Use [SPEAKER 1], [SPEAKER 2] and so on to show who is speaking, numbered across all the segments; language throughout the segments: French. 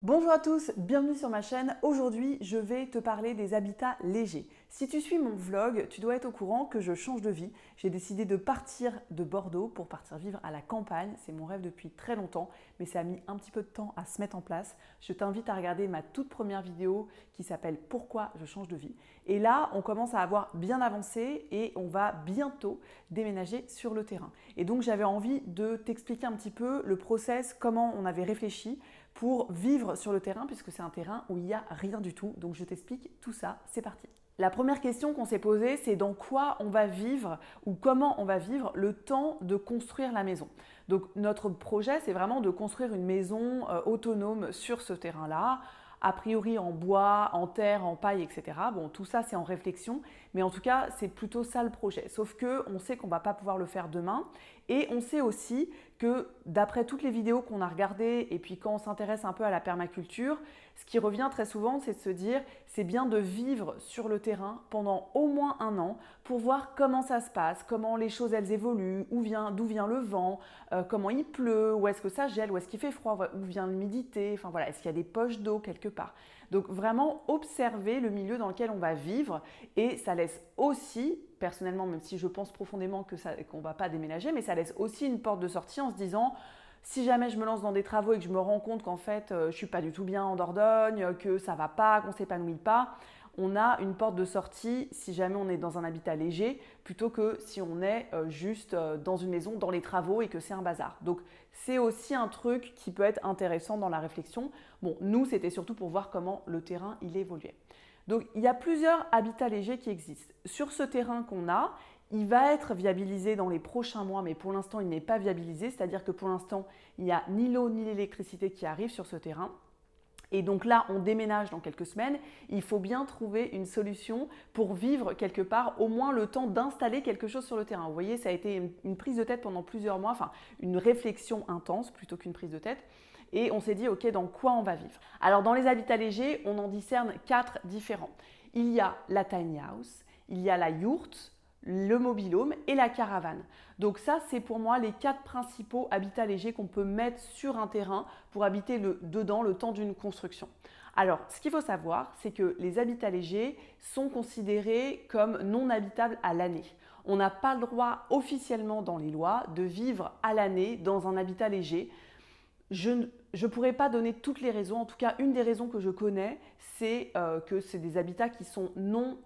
[SPEAKER 1] Bonjour à tous, bienvenue sur ma chaîne. Aujourd'hui, je vais te parler des habitats légers. Si tu suis mon vlog, tu dois être au courant que je change de vie. J'ai décidé de partir de Bordeaux pour partir vivre à la campagne. C'est mon rêve depuis très longtemps, mais ça a mis un petit peu de temps à se mettre en place. Je t'invite à regarder ma toute première vidéo qui s'appelle « Pourquoi je change de vie ». Et là, on commence à avoir bien avancé et on va bientôt déménager sur le terrain. Et donc, j'avais envie de t'expliquer un petit peu le process, comment on avait réfléchi pour vivre sur le terrain, puisque c'est un terrain où il n'y a rien du tout. Donc je t'explique tout ça, c'est parti. La première question qu'on s'est posée, c'est dans quoi on va vivre ou comment on va vivre le temps de construire la maison. Donc notre projet, c'est vraiment de construire une maison autonome sur ce terrain-là, a priori en bois, en terre, en paille, etc. Bon, tout ça, c'est en réflexion, mais en tout cas, c'est plutôt ça le projet. Sauf qu'on sait qu'on ne va pas pouvoir le faire demain et on sait aussi que d'après toutes les vidéos qu'on a regardées et puis quand on s'intéresse un peu à la permaculture, ce qui revient très souvent, c'est de se dire c'est bien de vivre sur le terrain pendant au moins un an pour voir comment ça se passe, comment les choses elles évoluent, d'où vient le vent, comment il pleut, où est-ce que ça gèle, où est-ce qu'il fait froid, où vient l'humidité, enfin voilà, est-ce qu'il y a des poches d'eau quelque part. Donc vraiment observer le milieu dans lequel on va vivre et ça laisse aussi, personnellement, même si je pense profondément qu'on ne va pas déménager, mais ça laisse aussi une porte de sortie en se disant si jamais je me lance dans des travaux et que je me rends compte qu'en fait je ne suis pas du tout bien en Dordogne, que ça ne va pas, qu'on ne s'épanouit pas, on a une porte de sortie si jamais on est dans un habitat léger plutôt que si on est juste dans une maison, dans les travaux et que c'est un bazar. Donc c'est aussi un truc qui peut être intéressant dans la réflexion. Bon, nous c'était surtout pour voir comment le terrain il évoluait. Donc il y a plusieurs habitats légers qui existent. Sur ce terrain qu'on a, il va être viabilisé dans les prochains mois, mais pour l'instant il n'est pas viabilisé, c'est-à-dire que pour l'instant il n'y a ni l'eau ni l'électricité qui arrivent sur ce terrain. Et donc là, on déménage dans quelques semaines. Il faut bien trouver une solution pour vivre quelque part, au moins le temps d'installer quelque chose sur le terrain. Vous voyez, ça a été une prise de tête pendant plusieurs mois, enfin une réflexion intense plutôt qu'une prise de tête. Et on s'est dit, ok, dans quoi on va vivre? Alors dans les habitats légers, on en discerne 4 différents. Il y a la tiny house, il y a la yourte, le mobil-home et la caravane. Donc ça, c'est pour moi les 4 principaux habitats légers qu'on peut mettre sur un terrain pour habiter dedans le temps d'une construction. Alors, ce qu'il faut savoir, c'est que les habitats légers sont considérés comme non habitables à l'année. On n'a pas le droit officiellement dans les lois de vivre à l'année dans un habitat léger. Je ne pourrais pas donner toutes les raisons. En tout cas, une des raisons que je connais, c'est que c'est des habitats qui sont non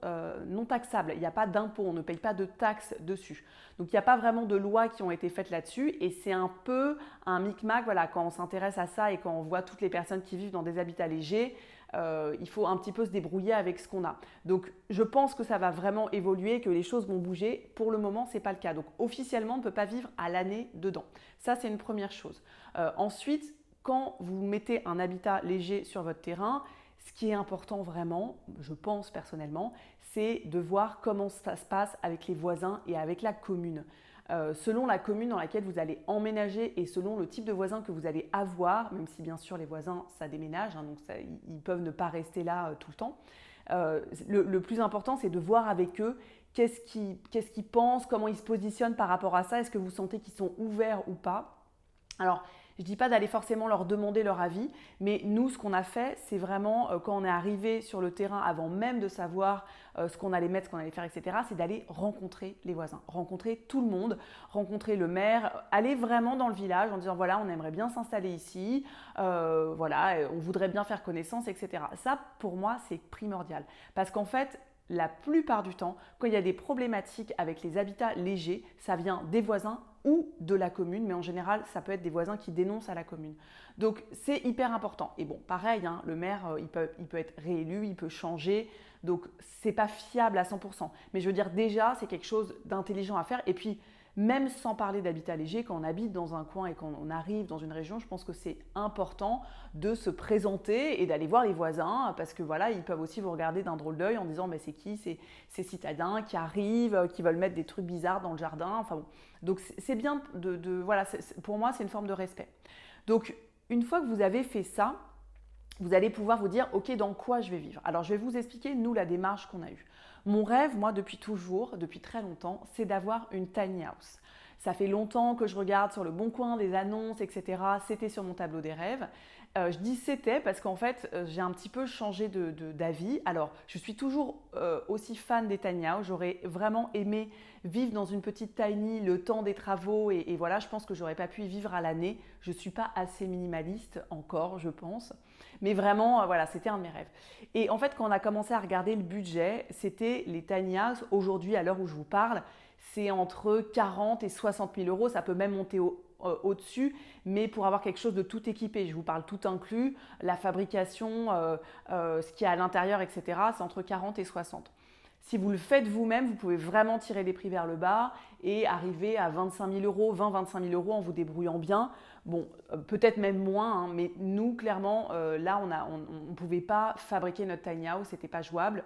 [SPEAKER 1] taxables. Il n'y a pas d'impôt, on ne paye pas de taxes dessus. Donc, il n'y a pas vraiment de lois qui ont été faites là-dessus. Et c'est un peu un micmac, voilà, quand on s'intéresse à ça et quand on voit toutes les personnes qui vivent dans des habitats légers, il faut un petit peu se débrouiller avec ce qu'on a. Donc, je pense que ça va vraiment évoluer, que les choses vont bouger. Pour le moment, ce n'est pas le cas. Donc, officiellement, on ne peut pas vivre à l'année dedans. Ça, c'est une première chose. Ensuite, quand vous mettez un habitat léger sur votre terrain, ce qui est important vraiment, je pense personnellement, c'est de voir comment ça se passe avec les voisins et avec la commune. Selon la commune dans laquelle vous allez emménager et selon le type de voisins que vous allez avoir, même si bien sûr les voisins ça déménage, hein, donc ils peuvent ne pas rester là tout le temps, le plus important c'est de voir avec eux qu'est-ce qu'ils pensent, comment ils se positionnent par rapport à ça, est-ce que vous sentez qu'ils sont ouverts ou pas. Alors, je ne dis pas d'aller forcément leur demander leur avis, mais nous, ce qu'on a fait, c'est vraiment, quand on est arrivé sur le terrain, avant même de savoir ce qu'on allait mettre, ce qu'on allait faire, etc., c'est d'aller rencontrer les voisins, rencontrer tout le monde, rencontrer le maire, aller vraiment dans le village en disant, voilà, on aimerait bien s'installer ici, voilà, on voudrait bien faire connaissance, etc. Ça, pour moi, c'est primordial. Parce qu'en fait, la plupart du temps, quand il y a des problématiques avec les habitats légers, ça vient des voisins ou de la commune, mais en général, ça peut être des voisins qui dénoncent à la commune. Donc, c'est hyper important. Et bon, pareil, hein, le maire, il peut être réélu, il peut changer, donc c'est pas fiable à 100%. Mais je veux dire, déjà, c'est quelque chose d'intelligent à faire. Et puis, même sans parler d'habitat léger, quand on habite dans un coin et quand on arrive dans une région, je pense que c'est important de se présenter et d'aller voir les voisins parce que voilà, ils peuvent aussi vous regarder d'un drôle d'œil en disant mais c'est qui ces citadins qui arrivent, qui veulent mettre des trucs bizarres dans le jardin. Enfin bon. Donc c'est bien voilà, pour moi c'est une forme de respect. Donc une fois que vous avez fait ça, vous allez pouvoir vous dire ok, dans quoi je vais vivre. Alors je vais vous expliquer nous la démarche qu'on a eue. Mon rêve, moi, depuis toujours, depuis très longtemps, c'est d'avoir une tiny house. Ça fait longtemps que je regarde sur le Bon Coin des annonces, etc. C'était sur mon tableau des rêves. Je dis c'était parce qu'en fait, j'ai un petit peu changé d'avis. Alors, je suis toujours aussi fan des tiny houses. J'aurais vraiment aimé vivre dans une petite tiny le temps des travaux et voilà, je pense que j'aurais pas pu y vivre à l'année. Je ne suis pas assez minimaliste encore, je pense. Mais vraiment, voilà, c'était un de mes rêves. Et en fait, quand on a commencé à regarder le budget, c'était les tiny houses. Aujourd'hui, à l'heure où je vous parle, c'est entre 40 et 60 000 euros. Ça peut même monter au-dessus, mais pour avoir quelque chose de tout équipé, je vous parle tout inclus, la fabrication, ce qu'il y a à l'intérieur, etc., c'est entre 40 et 60. Si vous le faites vous-même, vous pouvez vraiment tirer les prix vers le bas et arriver à 25 000 euros, 20-25 000 euros en vous débrouillant bien. Bon, peut-être même moins, hein, mais nous, clairement, là, on ne pouvait pas fabriquer notre tiny house, c'était pas jouable.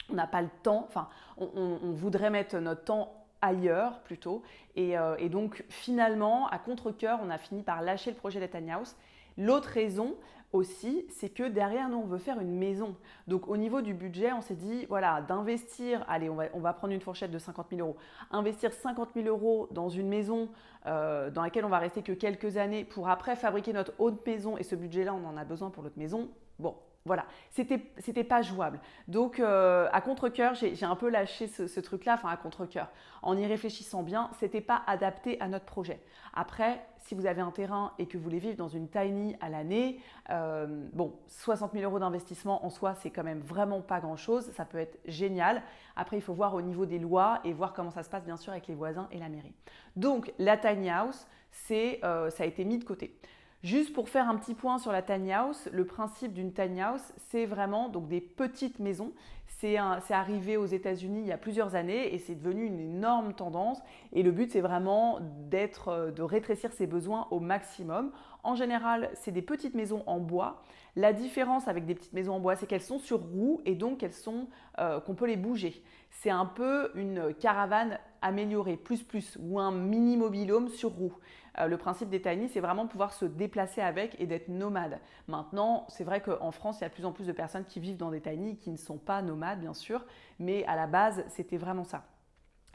[SPEAKER 1] On n'a pas le temps, enfin, on voudrait mettre notre temps ailleurs plutôt. Et donc, finalement, à contre-cœur, on a fini par lâcher le projet des tiny house. L'autre raison aussi, c'est que derrière, nous, on veut faire une maison. Donc, au niveau du budget, on s'est dit, voilà, d'investir, allez, on va prendre une fourchette de 50 000 euros, investir 50 000 euros dans une maison dans laquelle on va rester que quelques années pour après fabriquer notre autre maison, et ce budget-là, on en a besoin pour notre maison. Bon, voilà, c'était pas jouable. Donc, à contre-cœur, j'ai un peu lâché ce truc-là, enfin à contre-cœur. En y réfléchissant bien, c'était pas adapté à notre projet. Après, si vous avez un terrain et que vous voulez vivre dans une tiny à l'année, bon, 60 000 euros d'investissement en soi, c'est quand même vraiment pas grand-chose. Ça peut être génial. Après, il faut voir au niveau des lois et voir comment ça se passe, bien sûr, avec les voisins et la mairie. Donc, la tiny house, ça a été mis de côté. Juste pour faire un petit point sur la tiny house, le principe d'une tiny house, c'est vraiment donc des petites maisons. C'est arrivé aux États-Unis il y a plusieurs années et c'est devenu une énorme tendance. Et le but, c'est vraiment de rétrécir ses besoins au maximum. En général, c'est des petites maisons en bois. La différence avec des petites maisons en bois, c'est qu'elles sont sur roues et donc qu'on peut les bouger. C'est un peu une caravane améliorée, plus, ou un mini mobil-home sur roues. Le principe des tiny, c'est vraiment pouvoir se déplacer avec et d'être nomade. Maintenant, c'est vrai qu'en France, il y a de plus en plus de personnes qui vivent dans des tiny qui ne sont pas nomades, bien sûr, mais à la base, c'était vraiment ça.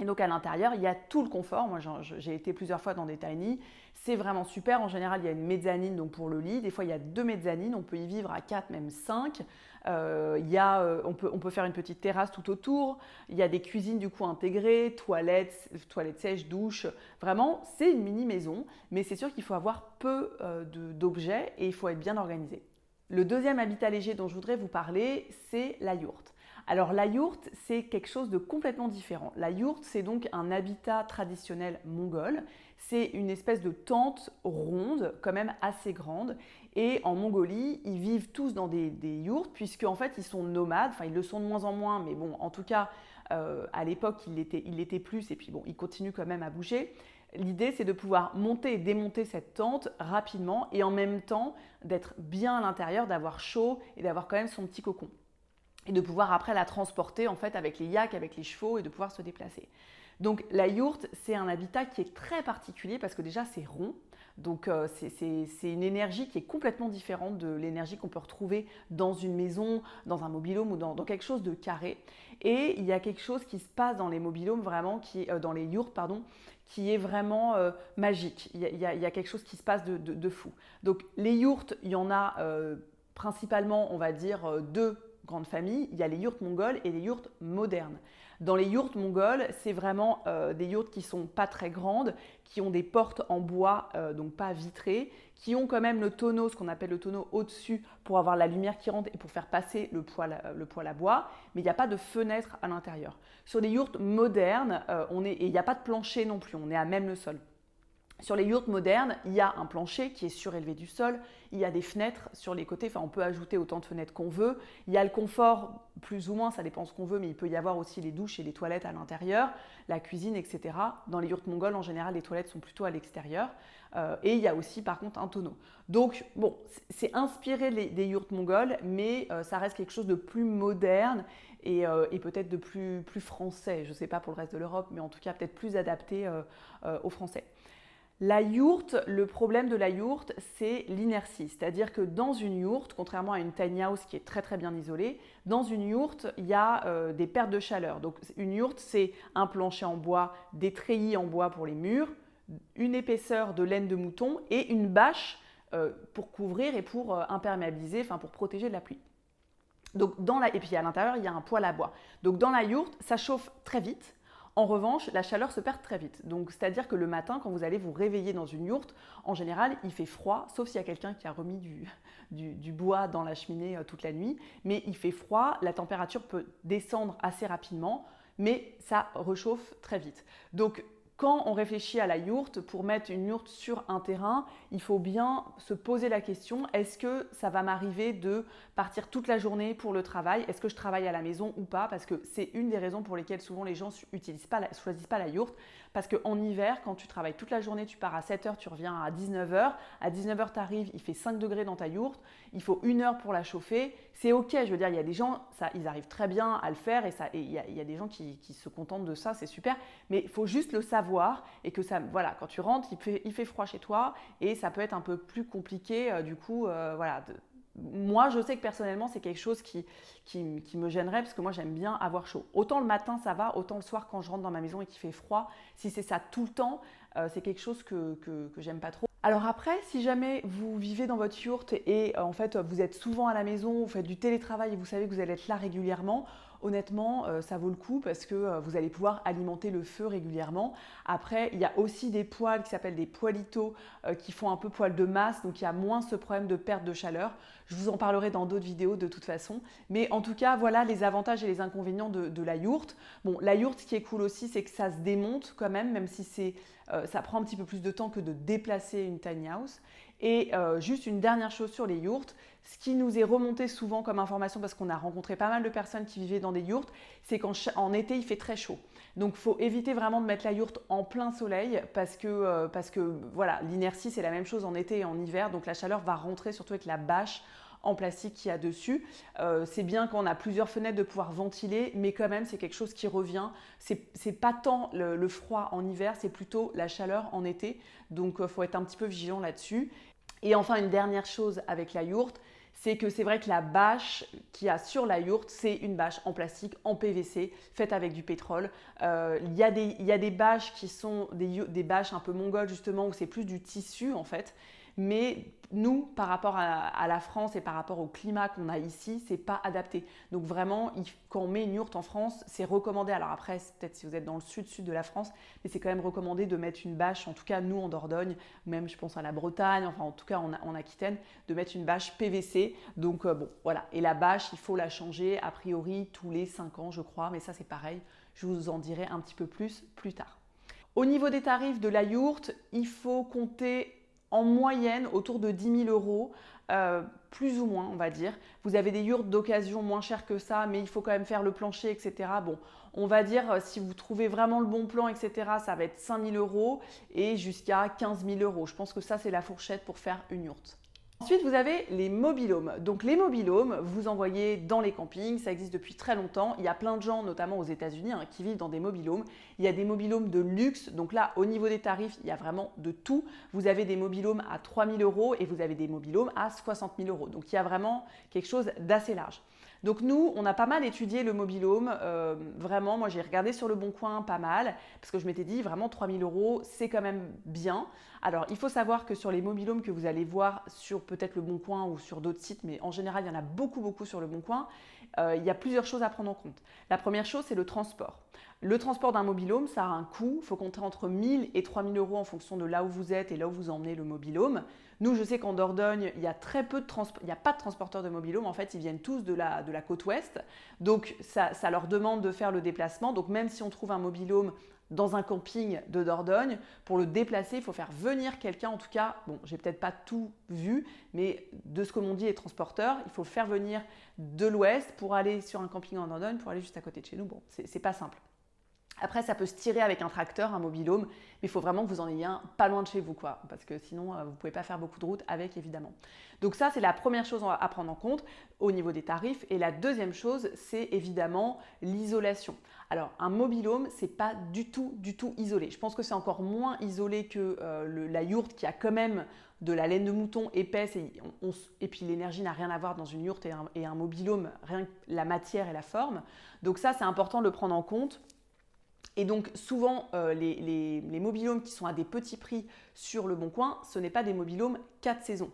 [SPEAKER 1] Et donc à l'intérieur, il y a tout le confort. Moi, j'ai été plusieurs fois dans des tiny. C'est vraiment super. En général, il y a une mezzanine donc pour le lit. Des fois, il y a 2 mezzanines. On peut y vivre à 4, même 5. On peut faire une petite terrasse tout autour. Il y a des cuisines du coup intégrées, toilettes sèches, douches. Vraiment, c'est une mini maison. Mais c'est sûr qu'il faut avoir peu d'objets et il faut être bien organisé. Le deuxième habitat léger dont je voudrais vous parler, c'est la yourte. Alors la yourte, c'est quelque chose de complètement différent. La yourte, c'est donc un habitat traditionnel mongol. C'est une espèce de tente ronde, quand même assez grande. Et en Mongolie, ils vivent tous dans des yourtes, puisque en fait, ils sont nomades. Enfin, ils le sont de moins en moins, mais bon, en tout cas, à l'époque, ils l'étaient plus. Et puis bon, ils continuent quand même à bouger. L'idée, c'est de pouvoir monter et démonter cette tente rapidement et en même temps d'être bien à l'intérieur, d'avoir chaud et d'avoir quand même son petit cocon. Et de pouvoir après la transporter en fait avec les yaks, avec les chevaux et de pouvoir se déplacer. Donc la yourte, c'est un habitat qui est très particulier parce que déjà c'est rond. Donc c'est une énergie qui est complètement différente de l'énergie qu'on peut retrouver dans une maison, dans un mobil-home ou dans quelque chose de carré. Et il y a quelque chose qui se passe dans les mobil-homes vraiment, dans les yourtes pardon, qui est vraiment magique. Il y a quelque chose qui se passe de fou. Donc les yourtes, il y en a principalement, on va dire, deux grandes familles. Il y a les yourtes mongoles et les yourtes modernes. Dans les yourtes mongoles, c'est vraiment des yourtes qui ne sont pas très grandes, qui ont des portes en bois, donc pas vitrées, qui ont quand même le tonneau, ce qu'on appelle le tonneau au-dessus, pour avoir la lumière qui rentre et pour faire passer le poêle à bois, mais il n'y a pas de fenêtre à l'intérieur. Sur les yourtes modernes, et il n'y a pas de plancher non plus, on est à même le sol. Sur les yourtes modernes, il y a un plancher qui est surélevé du sol, il y a des fenêtres sur les côtés, enfin on peut ajouter autant de fenêtres qu'on veut, il y a le confort, plus ou moins, ça dépend ce qu'on veut, mais il peut y avoir aussi les douches et les toilettes à l'intérieur, la cuisine, etc. Dans les yourtes mongoles, en général, les toilettes sont plutôt à l'extérieur, et il y a aussi par contre un tonneau. Donc bon, c'est inspiré des yourtes mongoles, mais ça reste quelque chose de plus moderne et peut-être de plus français, je ne sais pas pour le reste de l'Europe, mais en tout cas peut-être plus adapté aux Français. La yourte, le problème de la yourte, c'est l'inertie. C'est-à-dire que dans une yourte, contrairement à une tiny house qui est très très bien isolée, dans une yourte, il y a des pertes de chaleur. Donc une yourte, c'est un plancher en bois, des treillis en bois pour les murs, une épaisseur de laine de mouton et une bâche pour couvrir et pour imperméabiliser, enfin pour protéger de la pluie. Donc et puis à l'intérieur, il y a un poêle à bois. Donc dans la yourte, ça chauffe très vite. En revanche, la chaleur se perd très vite. Donc, c'est-à-dire que le matin, quand vous allez vous réveiller dans une yourte, en général, il fait froid, sauf s'il y a quelqu'un qui a remis du bois dans la cheminée toute la nuit. Mais il fait froid, la température peut descendre assez rapidement, mais ça rechauffe très vite. Donc, quand on réfléchit à la yourte, pour mettre une yourte sur un terrain, il faut bien se poser la question, est-ce que ça va m'arriver de partir toute la journée pour le travail? Est-ce que je travaille à la maison ou pas? Parce que c'est une des raisons pour lesquelles souvent les gens ne choisissent pas la yourte. Parce qu'en hiver, quand tu travailles toute la journée, tu pars à 7 h, tu reviens à 19 h. À 19 h, tu arrives, il fait 5 degrés dans ta yourte. Il faut 1 heure pour la chauffer. C'est OK, je veux dire, il y a des gens, ils arrivent très bien à le faire et il y a des gens qui se contentent de ça, c'est super. Mais il faut juste le savoir et que ça, voilà, quand tu rentres, il fait froid chez toi et ça peut être un peu plus compliqué du coup, voilà. Moi, je sais que personnellement, c'est quelque chose qui me gênerait parce que moi, j'aime bien avoir chaud. Autant le matin, ça va, autant le soir, quand je rentre dans ma maison et qu'il fait froid, si c'est ça tout le temps, c'est quelque chose que j'aime pas trop. Alors après, si jamais vous vivez dans votre yourte et en fait, vous êtes souvent à la maison, vous faites du télétravail et vous savez que vous allez être là régulièrement, honnêtement, ça vaut le coup parce que vous allez pouvoir alimenter le feu régulièrement. Après, il y a aussi des poêles qui s'appellent des poêlitos qui font un peu poêle de masse, donc il y a moins ce problème de perte de chaleur. Je vous en parlerai dans d'autres vidéos de toute façon. Mais en tout cas, voilà les avantages et les inconvénients de la yourte. Bon, la yourte, ce qui est cool aussi, c'est que ça se démonte quand même si ça prend un petit peu plus de temps que de déplacer une tiny house. Et juste une dernière chose sur les yourtes, ce qui nous est remonté souvent comme information, parce qu'on a rencontré pas mal de personnes qui vivaient dans des yourtes, c'est qu'en été, il fait très chaud. Donc, il faut éviter vraiment de mettre la yourte en plein soleil parce que voilà, l'inertie, c'est la même chose en été et en hiver. Donc, la chaleur va rentrer surtout avec la bâche en plastique qu'il y a dessus. C'est bien quand on a plusieurs fenêtres de pouvoir ventiler, mais quand même, c'est quelque chose qui revient. C'est pas tant le froid en hiver, c'est plutôt la chaleur en été. Donc, il faut être un petit peu vigilant là-dessus. Et enfin, une dernière chose avec la yourte, c'est que c'est vrai que la bâche qu'il y a sur la yourte, c'est une bâche en plastique, en PVC, faite avec du pétrole. Il y a des bâches qui sont des bâches un peu mongoles justement, où c'est plus du tissu en fait. Mais nous, par rapport à la France et par rapport au climat qu'on a ici, c'est pas adapté. Donc vraiment, quand on met une yourte en France, c'est recommandé. Alors après, peut-être si vous êtes dans le sud de la France, mais c'est quand même recommandé de mettre une bâche, en tout cas nous en Dordogne, même je pense à la Bretagne, enfin en tout cas en Aquitaine, de mettre une bâche PVC. Donc bon, voilà. Et la bâche, il faut la changer a priori tous les 5 ans, je crois, mais ça c'est pareil. Je vous en dirai un petit peu plus tard. Au niveau des tarifs de la yourte, il faut compter en moyenne autour de 10 000 euros, plus ou moins on va dire. Vous avez des yourtes d'occasion moins chères que ça, mais il faut quand même faire le plancher, etc. Bon, on va dire si vous trouvez vraiment le bon plan, etc., ça va être 5 000 euros et jusqu'à 15 000 euros. Je pense que ça c'est la fourchette pour faire une yourte. Ensuite, vous avez les mobil-homes. Donc les mobil-homes, vous en voyez dans les campings, ça existe depuis très longtemps. Il y a plein de gens, notamment aux États-Unis, qui vivent dans des mobil-homes. Il y a des mobil-homes de luxe. Donc là, au niveau des tarifs, il y a vraiment de tout. Vous avez des mobil-homes à 3 000 euros et vous avez des mobil-homes à 60 000 euros. Donc il y a vraiment quelque chose d'assez large. Donc nous, on a pas mal étudié le mobil-home. Vraiment, moi j'ai regardé sur Le Bon Coin pas mal parce que je m'étais dit vraiment 3 000 euros, c'est quand même bien. Alors il faut savoir que sur les mobil-homes que vous allez voir sur peut-être Le Bon Coin ou sur d'autres sites, mais en général il y en a beaucoup sur Le Bon Coin, il y a plusieurs choses à prendre en compte. La première chose, c'est le transport. Le transport d'un mobil-home, ça a un coût. Il faut compter entre 1 000 et 3 000 euros en fonction de là où vous êtes et là où vous emmenez le mobil-home. Nous, je sais qu'en Dordogne, il y a très peu de il n'y a pas de transporteurs de mobil-home. En fait, ils viennent tous de la côte ouest. Donc, ça leur demande de faire le déplacement. Donc, même si on trouve un mobil-home dans un camping de Dordogne, pour le déplacer, il faut faire venir quelqu'un. En tout cas, bon, j'ai peut-être pas tout vu, mais de ce que m'ont dit les transporteurs, il faut le faire venir de l'ouest pour aller sur un camping en Dordogne, pour aller juste à côté de chez nous. Bon, c'est pas simple. Après, ça peut se tirer avec un tracteur, un mobil-home, mais il faut vraiment que vous en ayez un pas loin de chez vous, quoi, parce que sinon, vous ne pouvez pas faire beaucoup de route avec, évidemment. Donc ça, c'est la première chose à prendre en compte au niveau des tarifs. Et la deuxième chose, c'est évidemment l'isolation. Alors, un mobil-home, ce n'est pas du tout isolé. Je pense que c'est encore moins isolé que la yourte qui a quand même de la laine de mouton épaisse et puis l'énergie n'a rien à voir dans une yourte et un mobil-home, rien que la matière et la forme. Donc ça, c'est important de le prendre en compte. Et donc souvent, les mobil-homes qui sont à des petits prix sur Le Bon Coin, ce n'est pas des mobil-homes 4 saisons.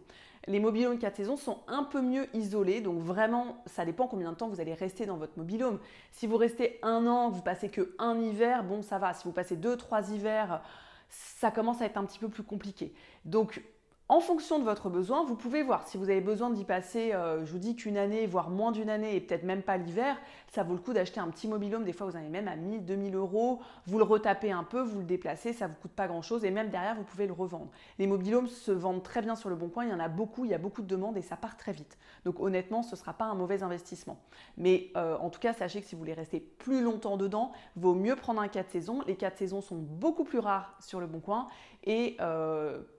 [SPEAKER 1] Les mobil-homes 4 saisons sont un peu mieux isolés, donc vraiment, ça dépend combien de temps vous allez rester dans votre mobil-home. Si vous restez 1 an, que vous passez que un hiver, bon ça va. Si vous passez 2-3 hivers, ça commence à être un petit peu plus compliqué. Donc, en fonction de votre besoin, vous pouvez voir. Si vous avez besoin d'y passer, je vous dis qu'une année, voire moins d'une année, et peut-être même pas l'hiver, ça vaut le coup d'acheter un petit mobil-home. Des fois, vous en avez même à 1000, 2000 euros. Vous le retapez un peu, vous le déplacez, ça ne vous coûte pas grand-chose. Et même derrière, vous pouvez le revendre. Les mobil-homes se vendent très bien sur Le Bon Coin. Il y en a beaucoup, il y a beaucoup de demandes et ça part très vite. Donc honnêtement, ce ne sera pas un mauvais investissement. Mais en tout cas, sachez que si vous voulez rester plus longtemps dedans, il vaut mieux prendre un 4 saisons. Les 4 saisons sont beaucoup plus rares sur Le Bon Coin. Et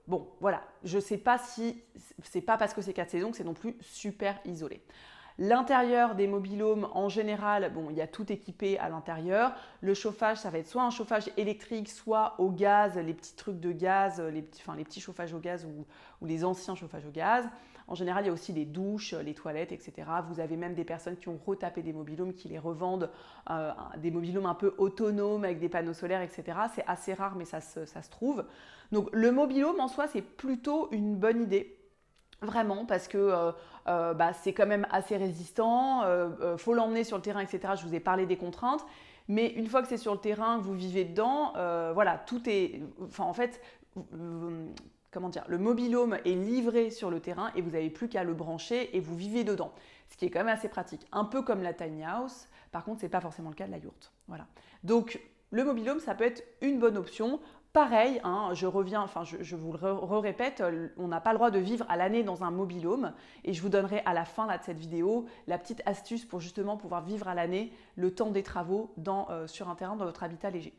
[SPEAKER 1] bon, voilà, je ne sais pas si c'est pas parce que c'est 4 saisons que c'est non plus super isolé. L'intérieur des mobil-homes, en général, bon, il y a tout équipé à l'intérieur. Le chauffage, ça va être soit un chauffage électrique, soit au gaz, les petits trucs de gaz, les petits chauffages au gaz ou les anciens chauffages au gaz. En général, il y a aussi les douches, les toilettes, etc. Vous avez même des personnes qui ont retapé des mobil-homes, qui les revendent, des mobil-homes un peu autonomes avec des panneaux solaires, etc. C'est assez rare, mais ça se trouve. Donc le mobil-home en soi, c'est plutôt une bonne idée. Vraiment, parce que c'est quand même assez résistant, faut l'emmener sur le terrain, etc. Je vous ai parlé des contraintes, mais une fois que c'est sur le terrain, que vous vivez dedans, voilà, tout est… Enfin, en fait, comment dire, le mobil-home est livré sur le terrain et vous n'avez plus qu'à le brancher et vous vivez dedans. Ce qui est quand même assez pratique. Un peu comme la tiny house, par contre, ce n'est pas forcément le cas de la yourte. Voilà. Donc, le mobil-home, ça peut être une bonne option. Pareil, hein, je vous le répète, on n'a pas le droit de vivre à l'année dans un mobil-home et je vous donnerai à la fin de cette vidéo la petite astuce pour justement pouvoir vivre à l'année le temps des travaux sur un terrain dans votre habitat léger.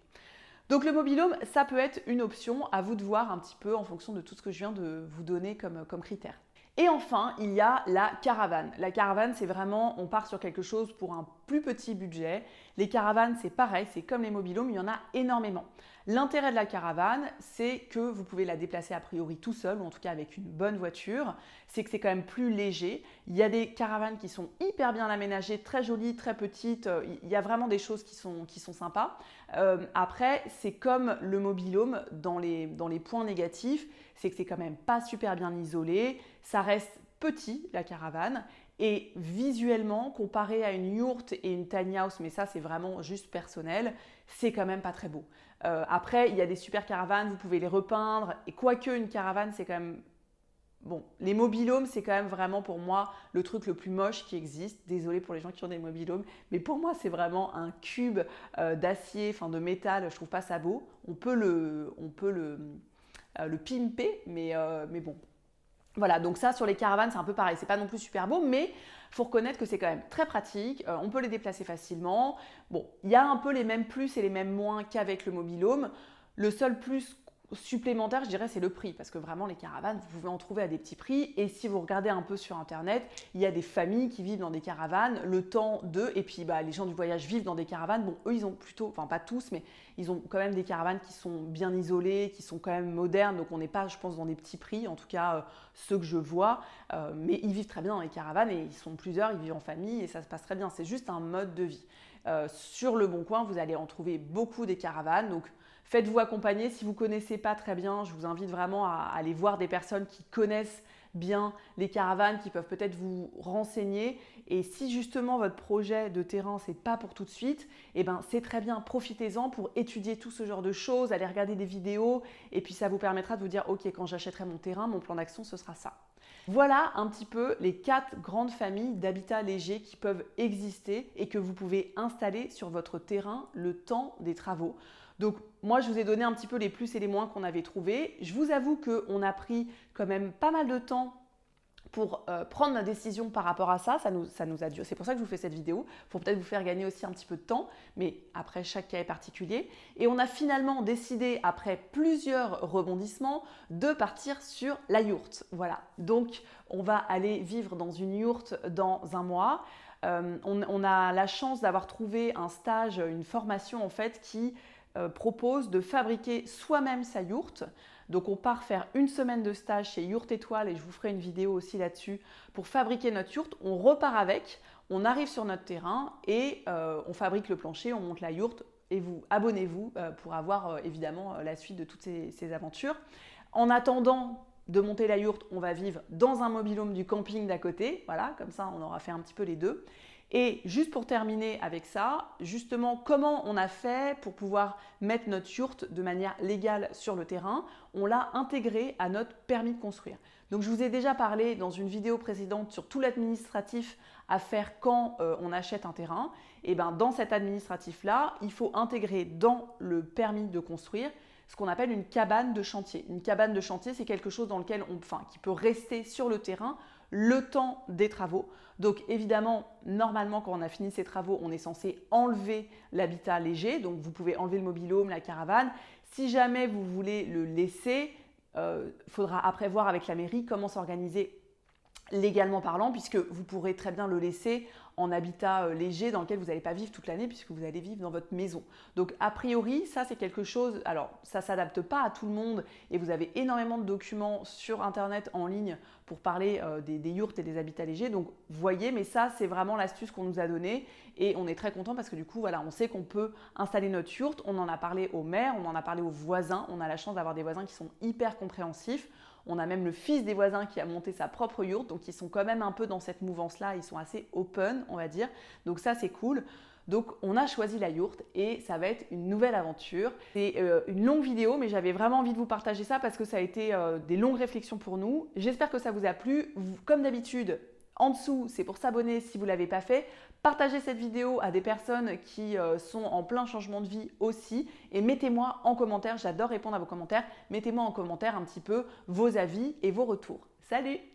[SPEAKER 1] Donc le mobil-home, ça peut être une option, à vous de voir un petit peu en fonction de tout ce que je viens de vous donner comme critères. Et enfin, il y a la caravane. La caravane, c'est vraiment, on part sur quelque chose pour un plus petit budget. Les caravanes, c'est pareil, c'est comme les mobil-homes, il y en a énormément. L'intérêt de la caravane, c'est que vous pouvez la déplacer a priori tout seul, ou en tout cas avec une bonne voiture. C'est que c'est quand même plus léger. Il y a des caravanes qui sont hyper bien aménagées, très jolies, très petites. Il y a vraiment des choses qui sont sympas. Après, c'est comme le mobil-home dans les points négatifs, c'est que c'est quand même pas super bien isolé. Ça reste petit, la caravane. Et visuellement, comparé à une yourte et une tiny house, mais ça c'est vraiment juste personnel, c'est quand même pas très beau. Après, il y a des super caravanes, vous pouvez les repeindre. Et quoique une caravane, c'est quand même… Bon, les mobil-homes, c'est quand même vraiment pour moi le truc le plus moche qui existe. Désolée pour les gens qui ont des mobil-homes, mais pour moi, c'est vraiment un cube d'acier, enfin de métal. Je trouve pas ça beau. On peut le pimper, mais bon. Voilà, donc ça sur les caravanes c'est un peu pareil, c'est pas non plus super beau, mais il faut reconnaître que c'est quand même très pratique, on peut les déplacer facilement. Bon, il y a un peu les mêmes plus et les mêmes moins qu'avec le mobil-home. Le seul plus supplémentaire, je dirais, c'est le prix, parce que vraiment les caravanes, vous pouvez en trouver à des petits prix, et si vous regardez un peu sur internet, il y a des familles qui vivent dans des caravanes, le temps d'eux, et puis les gens du voyage vivent dans des caravanes. Bon, eux ils ont plutôt, enfin pas tous, mais ils ont quand même des caravanes qui sont bien isolées, qui sont quand même modernes, donc on n'est pas, je pense, dans des petits prix, en tout cas ceux que je vois, mais ils vivent très bien dans les caravanes, et ils sont plusieurs, ils vivent en famille, et ça se passe très bien, c'est juste un mode de vie. Sur Le Bon Coin, vous allez en trouver beaucoup des caravanes, donc faites-vous accompagner. Si vous ne connaissez pas très bien, je vous invite vraiment à aller voir des personnes qui connaissent bien les caravanes, qui peuvent peut-être vous renseigner. Et si justement votre projet de terrain, ce n'est pas pour tout de suite, eh ben, c'est très bien, profitez-en pour étudier tout ce genre de choses, aller regarder des vidéos, et puis ça vous permettra de vous dire « Ok, quand j'achèterai mon terrain, mon plan d'action, ce sera ça ». Voilà un petit peu les 4 grandes familles d'habitats légers qui peuvent exister et que vous pouvez installer sur votre terrain le temps des travaux. Donc moi, je vous ai donné un petit peu les plus et les moins qu'on avait trouvés. Je vous avoue qu'on a pris quand même pas mal de temps pour prendre ma décision par rapport à ça. Ça nous a duré. C'est pour ça que je vous fais cette vidéo, pour peut-être vous faire gagner aussi un petit peu de temps, mais après, chaque cas est particulier. Et on a finalement décidé, après plusieurs rebondissements, de partir sur la yourte. Voilà, donc on va aller vivre dans une yourte dans un mois. On a la chance d'avoir trouvé un stage, une formation en fait qui propose de fabriquer soi-même sa yourte. Donc on part faire une semaine de stage chez Yourte Étoile et je vous ferai une vidéo aussi là-dessus pour fabriquer notre yourte. On repart avec, on arrive sur notre terrain et on fabrique le plancher, on monte la yourte et vous abonnez-vous pour avoir évidemment la suite de toutes ces aventures. En attendant de monter la yourte, on va vivre dans un mobil-home du camping d'à côté. Voilà, comme ça on aura fait un petit peu les deux. Et juste pour terminer avec ça, justement, comment on a fait pour pouvoir mettre notre yourte de manière légale sur le terrain? On l'a intégré à notre permis de construire. Donc je vous ai déjà parlé dans une vidéo précédente sur tout l'administratif à faire quand on achète un terrain. Et bien dans cet administratif-là, il faut intégrer dans le permis de construire ce qu'on appelle une cabane de chantier. Une cabane de chantier, c'est quelque chose dans lequel qui peut rester sur le terrain le temps des travaux. Donc évidemment, normalement, quand on a fini ces travaux, on est censé enlever l'habitat léger. Donc vous pouvez enlever le mobil-home, la caravane. Si jamais vous voulez le laisser, faudra après voir avec la mairie comment s'organiser légalement parlant, puisque vous pourrez très bien le laisser en habitat léger dans lequel vous n'allez pas vivre toute l'année puisque vous allez vivre dans votre maison. Donc a priori, ça c'est quelque chose, alors ça ne s'adapte pas à tout le monde et vous avez énormément de documents sur internet en ligne pour parler des yurts et des habitats légers. Donc voyez, mais ça c'est vraiment l'astuce qu'on nous a donnée et on est très content parce que du coup voilà, on sait qu'on peut installer notre yourte, on en a parlé au maire, on en a parlé aux voisins, on a la chance d'avoir des voisins qui sont hyper compréhensifs. On a même le fils des voisins qui a monté sa propre yourte, donc ils sont quand même un peu dans cette mouvance-là, ils sont assez open, on va dire. Donc ça, c'est cool. Donc on a choisi la yourte et ça va être une nouvelle aventure. C'est une longue vidéo, mais j'avais vraiment envie de vous partager ça parce que ça a été des longues réflexions pour nous. J'espère que ça vous a plu. Comme d'habitude, en dessous, c'est pour s'abonner si vous ne l'avez pas fait. Partagez cette vidéo à des personnes qui sont en plein changement de vie aussi et mettez-moi en commentaire, j'adore répondre à vos commentaires, mettez-moi en commentaire un petit peu vos avis et vos retours. Salut!